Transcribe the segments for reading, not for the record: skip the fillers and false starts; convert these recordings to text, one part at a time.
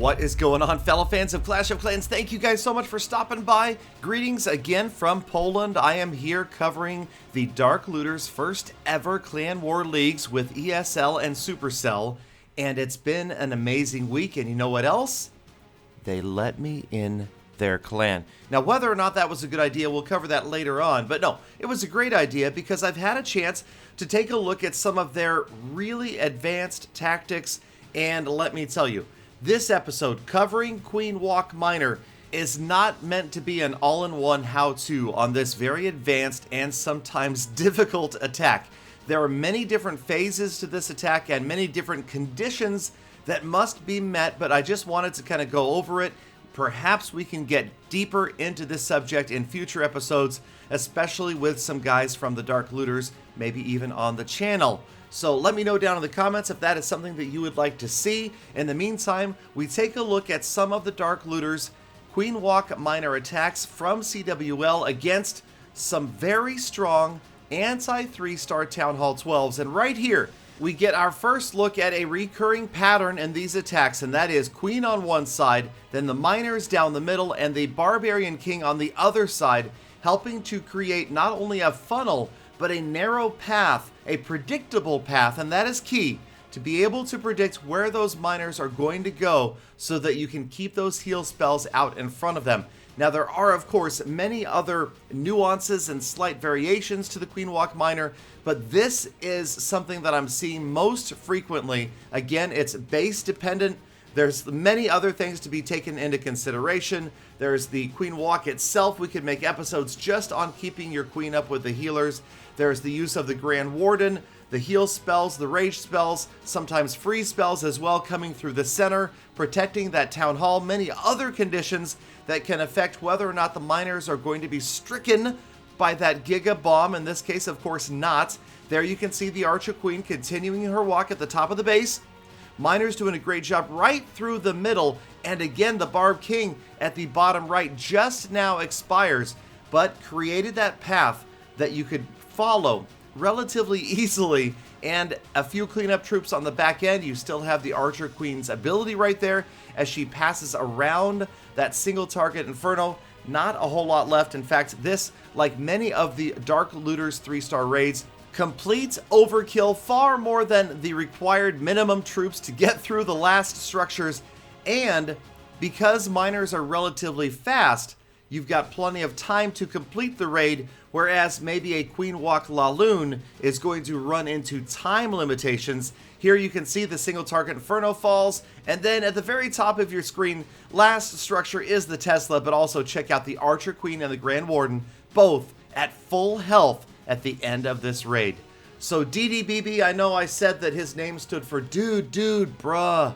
What is going on, fellow fans of Clash of Clans? Thank you guys so much for stopping by. Greetings again from Poland. I am here covering the Dark Looters' first ever Clan War Leagues with ESL and Supercell. And it's been an amazing week, and you know what else? They let me in their clan. Now, whether or not that was a good idea, we'll cover that later on. But no, it was a great idea because I've had a chance to take a look at some of their really advanced tactics. And let me tell you, this episode covering Queen Walk Miner is not meant to be an all-in-one how-to on this very advanced and sometimes difficult attack. There are many different phases to this attack and many different conditions that must be met, but I just wanted to kind of go over it. Perhaps we can get deeper into this subject in future episodes, especially with some guys from the Dark Looters, maybe even on the channel. So let me know down in the comments if that is something that you would like to see. In the meantime, we take a look at some of the Dark Looters' Queen Walk Miner attacks from CWL against some very strong anti-3-star Town Hall 12s. And right here, we get our first look at a recurring pattern in these attacks, and that is Queen on one side, then the Miners down the middle, and the Barbarian King on the other side, helping to create not only a funnel, but a narrow path, a predictable path, and that is key, to be able to predict where those miners are going to go so that you can keep those heal spells out in front of them. Now, there are, of course, many other nuances and slight variations to the Queen Walk Miner, but this is something that I'm seeing most frequently. Again, it's base dependent. There's many other things to be taken into consideration. There's the Queen Walk itself. We could make episodes just on keeping your queen up with the healers. There's the use of the Grand Warden, the heal spells, the rage spells, sometimes free spells as well coming through the center, protecting that town hall, many other conditions that can affect whether or not the miners are going to be stricken by that Giga Bomb. In this case, of course, not. There you can see the Archer Queen continuing her walk at the top of the base. Miners doing a great job right through the middle, and again the Barb King at the bottom right just now expires, but created that path that you could follow relatively easily, and a few cleanup troops on the back end. You still have the Archer Queen's ability right there as she passes around that single target Inferno. Not a whole lot left. In fact, this, like many of the Dark Looters 3-star raids, complete overkill, far more than the required minimum troops to get through the last structures. And because miners are relatively fast, you've got plenty of time to complete the raid, whereas maybe a Queen Walk Laloon is going to run into time limitations. Here you can see the single target Inferno falls, and then at the very top of your screen, last structure is the Tesla, but also check out the Archer Queen and the Grand Warden, both at full health at the end of this raid. So DDBB, I know I said that his name stood for dude, bruh.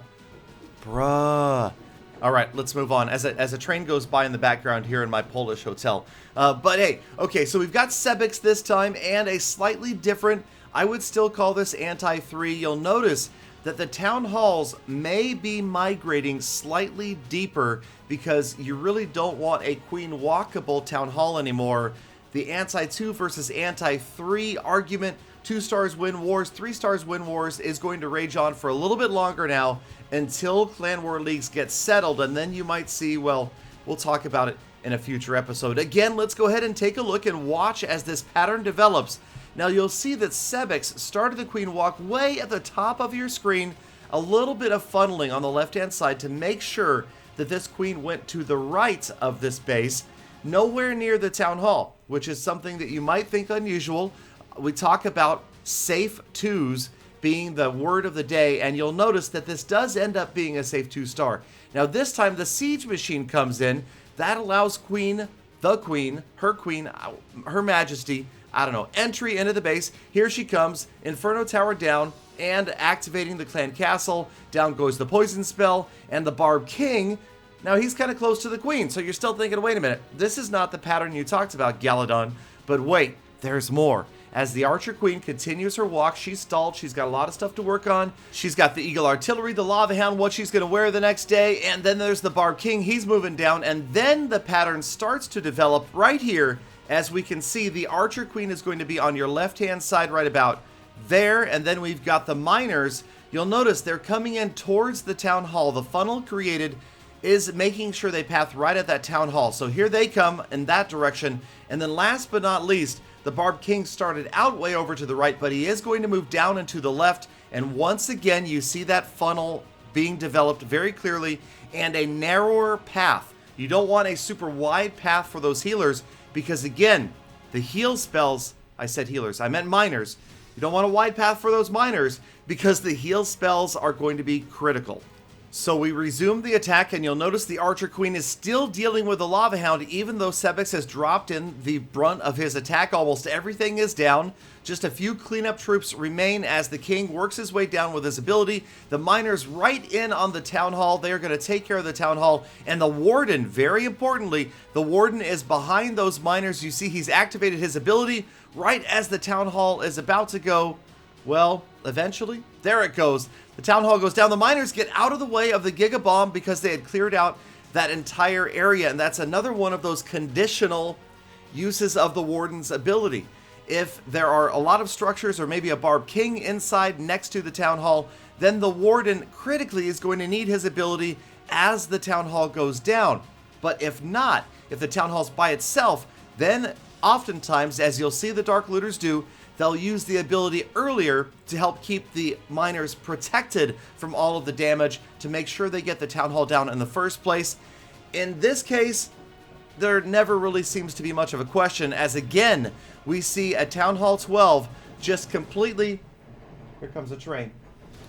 All right, let's move on as a train goes by in the background here in my Polish hotel. But hey, okay, so we've got Sebix this time and a slightly different, I would still call this anti-3. You'll notice that the town halls may be migrating slightly deeper because you really don't want a queen walkable town hall anymore. The anti-2 versus anti-3 argument, 2 stars win wars, 3 stars win wars, is going to rage on for a little bit longer now until Clan War Leagues get settled, and then you might see, well, we'll talk about it in a future episode. Again, let's go ahead and take a look and watch as this pattern develops. Now you'll see that Sebix started the Queen Walk way at the top of your screen, a little bit of funneling on the left-hand side to make sure that this queen went to the right of this base, nowhere near the town hall, which is something that you might think unusual. We talk about safe 2s being the word of the day, and you'll notice that this does end up being a safe 2-star. Now this time the siege machine comes in. That allows her majesty, I don't know, entry into the base. Here she comes, Inferno Tower down, and activating the clan castle. Down goes the poison spell, and the Barb King. Now he's kind of close to the queen, so you're still thinking, wait a minute, this is not the pattern you talked about, Galadon. But wait, there's more. As the Archer Queen continues her walk, she's stalled, she's got a lot of stuff to work on. She's got the Eagle Artillery, the Lava Hound, what she's going to wear the next day, and then there's the Barb King, he's moving down, and then the pattern starts to develop right here. As we can see, the Archer Queen is going to be on your left-hand side right about there, and then we've got the miners. You'll notice they're coming in towards the town hall. The funnel created is making sure they path right at that town hall. So here they come in that direction. And then last but not least, the Barb King started out way over to the right, but he is going to move down and to the left. And once again, you see that funnel being developed very clearly and a narrower path. You don't want a super wide path for those healers because, again, the heal spells, I said healers, I meant miners. You don't want a wide path for those miners because the heal spells are going to be critical. So we resume the attack, and you'll notice the Archer Queen is still dealing with the Lava Hound, even though Sebix has dropped in the brunt of his attack. Almost everything is down. Just a few cleanup troops remain as the King works his way down with his ability. The miners right in on the Town Hall. They're going to take care of the Town Hall. And the Warden, very importantly, the Warden is behind those miners. You see he's activated his ability right as the Town Hall is about to go. Well, eventually, there it goes. The Town Hall goes down. The miners get out of the way of the Giga Bomb because they had cleared out that entire area. And that's another one of those conditional uses of the Warden's ability. If there are a lot of structures or maybe a Barb King inside next to the Town Hall, then the Warden critically is going to need his ability as the Town Hall goes down. But if not, if the Town Hall's by itself, then oftentimes, as you'll see the Dark Looters do, they'll use the ability earlier to help keep the miners protected from all of the damage to make sure they get the Town Hall down in the first place. In this case, there never really seems to be much of a question, as again, we see a Town Hall 12 just completely, here comes a train,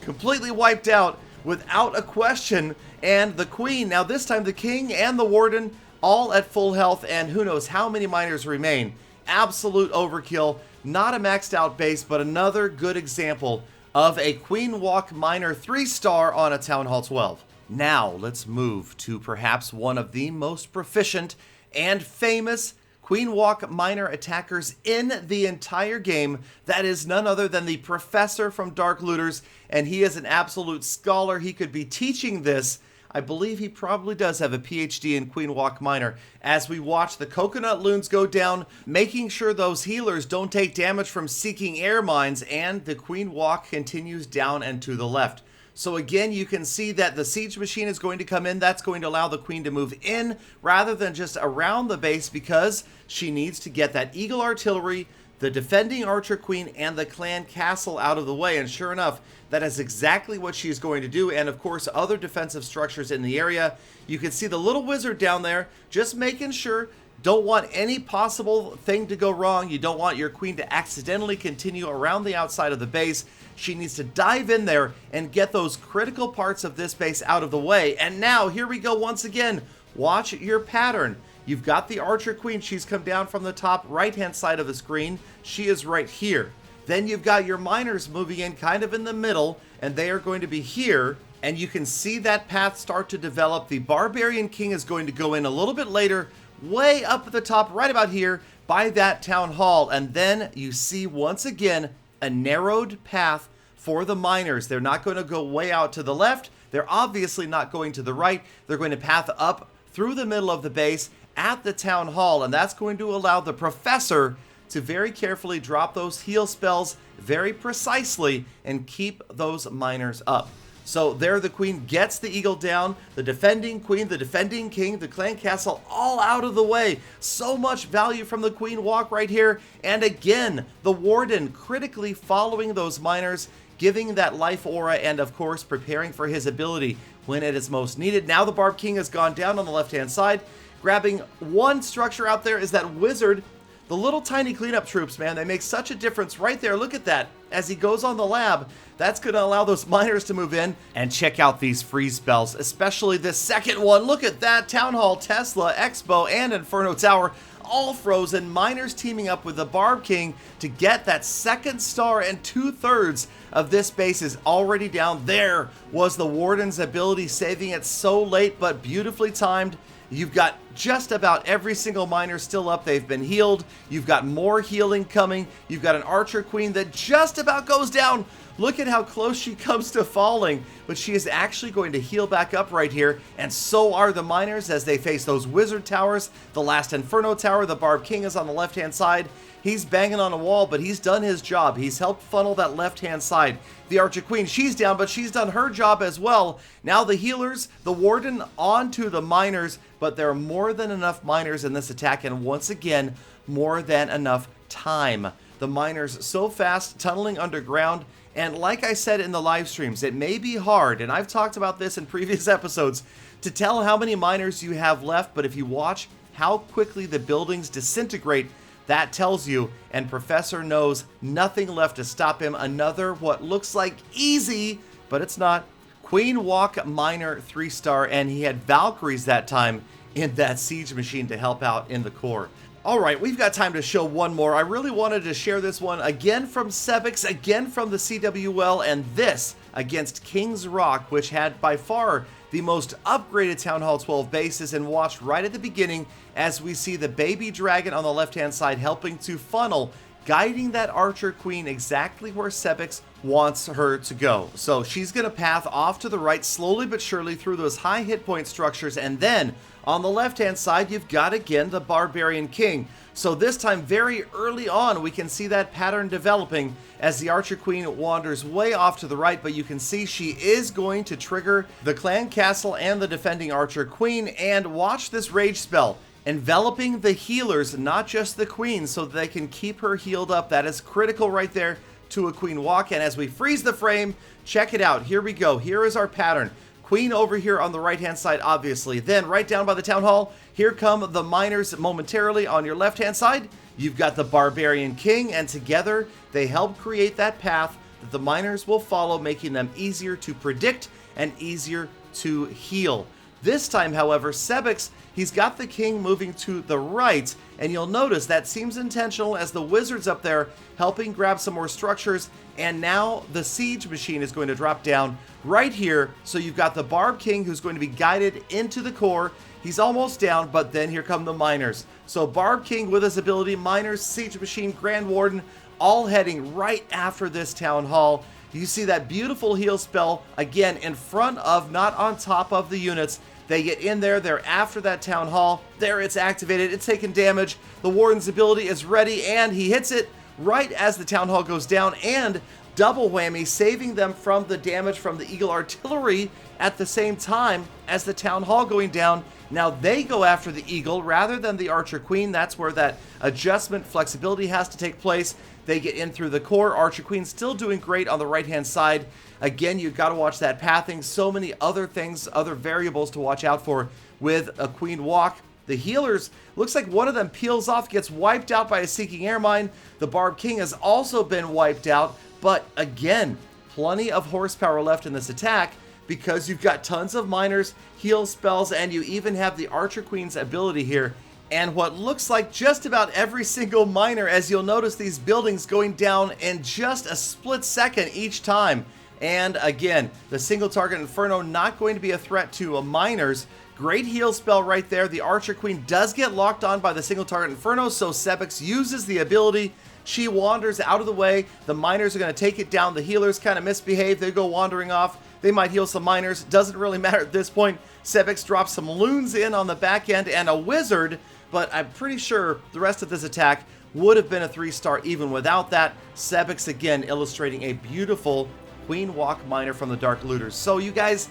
completely wiped out without a question, and the Queen, now this time the King and the Warden, all at full health, and who knows how many miners remain. Absolute overkill. Not a maxed out base, but another good example of a Queen Walk Miner 3-star on a Town Hall 12. Now, let's move to perhaps one of the most proficient and famous Queen Walk Miner attackers in the entire game. That is none other than the Professor from Dark Looters, and he is an absolute scholar. He could be teaching this. I believe he probably does have a PhD in Queen Walk Miner. As we watch the coconut loons go down, making sure those healers don't take damage from seeking air mines, and the Queen Walk continues down and to the left. So again, you can see that the siege machine is going to come in. That's going to allow the Queen to move in rather than just around the base because she needs to get that Eagle Artillery, the defending Archer Queen, and the Clan Castle out of the way. And sure enough, that is exactly what she's going to do. And of course, other defensive structures in the area. You can see the little wizard down there, just making sure, don't want any possible thing to go wrong. You don't want your Queen to accidentally continue around the outside of the base. She needs to dive in there and get those critical parts of this base out of the way. And now, here we go once again. Watch your pattern. You've got the Archer Queen. She's come down from the top right-hand side of the screen. She is right here. Then you've got your miners moving in kind of in the middle, and they are going to be here. And you can see that path start to develop. The Barbarian King is going to go in a little bit later, way up at the top, right about here, by that Town Hall. And then you see, once again, a narrowed path for the miners. They're not going to go way out to the left. They're obviously not going to the right. They're going to path up through the middle of the base at the Town Hall, and that's going to allow the Professor to very carefully drop those heal spells very precisely and keep those miners up. So there the Queen gets the Eagle down, the defending Queen, the defending King, the Clan Castle, all out of the way. So much value from the Queen Walk right here. And again, the Warden critically following those miners, giving that life aura, and of course preparing for his ability when it is most needed. Now the Barb King has gone down on the left-hand side. Grabbing one structure out there is that wizard. The little tiny cleanup troops, man, they make such a difference right there. Look at that. As he goes on the lab, that's going to allow those miners to move in. And check out these freeze spells, especially this second one. Look at that. Town Hall, Tesla, Expo, and Inferno Tower, all frozen. Miners teaming up with the Barb King to get that second star, and 2/3 of this base is already down. There was the Warden's ability, saving it so late, but beautifully timed. You've got just about every single miner still up. They've been healed. You've got more healing coming. You've got an Archer Queen that just about goes down. Look at how close she comes to falling, but she is actually going to heal back up right here, and so are the miners as they face those wizard towers. The last Inferno tower, the Barb King is on the left-hand side. He's banging on a wall, but he's done his job. He's helped funnel that left-hand side. The Archer Queen, she's down, but she's done her job as well. Now the healers, the Warden onto the miners, but there are more than enough miners in this attack, and once again, more than enough time. The miners so fast, tunneling underground, and like I said in the live streams, it may be hard, and I've talked about this in previous episodes, to tell how many miners you have left, but if you watch how quickly the buildings disintegrate, that tells you, and Professor knows nothing left to stop him. Another, what looks like easy, but it's not, Queen Walk Miner 3-star, and he had Valkyries that time in that siege machine to help out in the core. Alright, we've got time to show one more. I really wanted to share this one again from Sebix, again from the CWL, and this against King's Rock, which had by far the most upgraded Town Hall 12 bases, and watched right at the beginning as we see the baby dragon on the left-hand side helping to funnel, guiding that Archer Queen exactly where Sebix wants her to go. So she's going to path off to the right slowly but surely through those high hit point structures, and then on the left-hand side, you've got, again, the Barbarian King. So this time, very early on, we can see that pattern developing as the Archer Queen wanders way off to the right, but you can see she is going to trigger the Clan Castle and the defending Archer Queen, and watch this rage spell, enveloping the healers, not just the Queen, so that they can keep her healed up. That is critical right there to a Queen Walk, and as we freeze the frame, check it out. Here we go. Here is our pattern. Queen over here on the right-hand side, obviously. Then, right down by the Town Hall, here come the miners momentarily on your left-hand side. You've got the Barbarian King, and together, they help create that path that the miners will follow, making them easier to predict and easier to heal. This time, however, Sebix, he's got the King moving to the right, and you'll notice that seems intentional as the wizard's up there helping grab some more structures, and now the siege machine is going to drop down right here. So you've got the Barb King who's going to be guided into the core. He's almost down, but then here come the miners. So Barb King with his ability, miners, siege machine, Grand Warden, all heading right after this Town Hall. You see that beautiful heal spell, again, in front of, not on top of the units. They get in there, they're after that Town Hall. There, it's activated, it's taking damage. The Warden's ability is ready, and he hits it right as the Town Hall goes down, and double whammy, saving them from the damage from the Eagle Artillery at the same time as the Town Hall going down. Now they go after the Eagle rather than the Archer Queen. That's where that adjustment flexibility has to take place. They get in through the core. Archer Queen still doing great on the right-hand side. Again, you've got to watch that pathing. So many other things, other variables to watch out for with a Queen Walk. The healers, looks like one of them peels off, gets wiped out by a Seeking Air Mine. The Barb King has also been wiped out. But again, plenty of horsepower left in this attack because you've got tons of miners, heal spells, and you even have the Archer Queen's ability here. And what looks like just about every single miner, as you'll notice these buildings going down in just a split second each time. And again, the single target Inferno not going to be a threat to miners. Great heal spell right there. The Archer Queen does get locked on by the single target Inferno, so Sebix uses the ability. She wanders out of the way. The miners are going to take it down. The healers kind of misbehave. They go wandering off. They might heal some miners. Doesn't really matter at this point. Sebix drops some loons in on the back end and a wizard, but I'm pretty sure the rest of this attack would have been a 3-star even without that. Sebix again illustrating a beautiful Queen Walk miner from the Dark Looters. So you guys,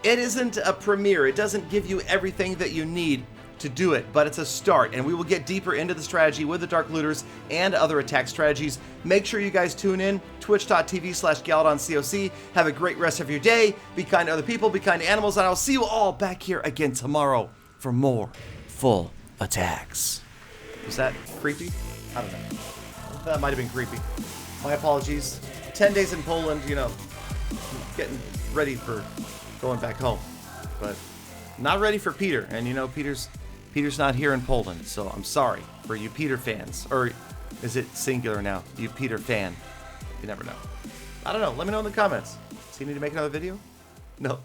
it isn't a premiere. It doesn't give you everything that you need to do it, but it's a start, and we will get deeper into the strategy with the Dark Looters and other attack strategies. Make sure you guys tune in, twitch.tv/GaladonCoC. Have a great rest of your day. Be kind to other people, be kind to animals, and I'll see you all back here again tomorrow for more full attacks. Was that creepy? I don't know. That might have been creepy. My apologies. 10 days in Poland, you know, getting ready for going back home, but not ready for Peter. And you know, Peter's not here in Poland, so I'm sorry for you Peter fans. Or is it singular now? You Peter fan. You never know. I don't know. Let me know in the comments. Does he need to make another video? No.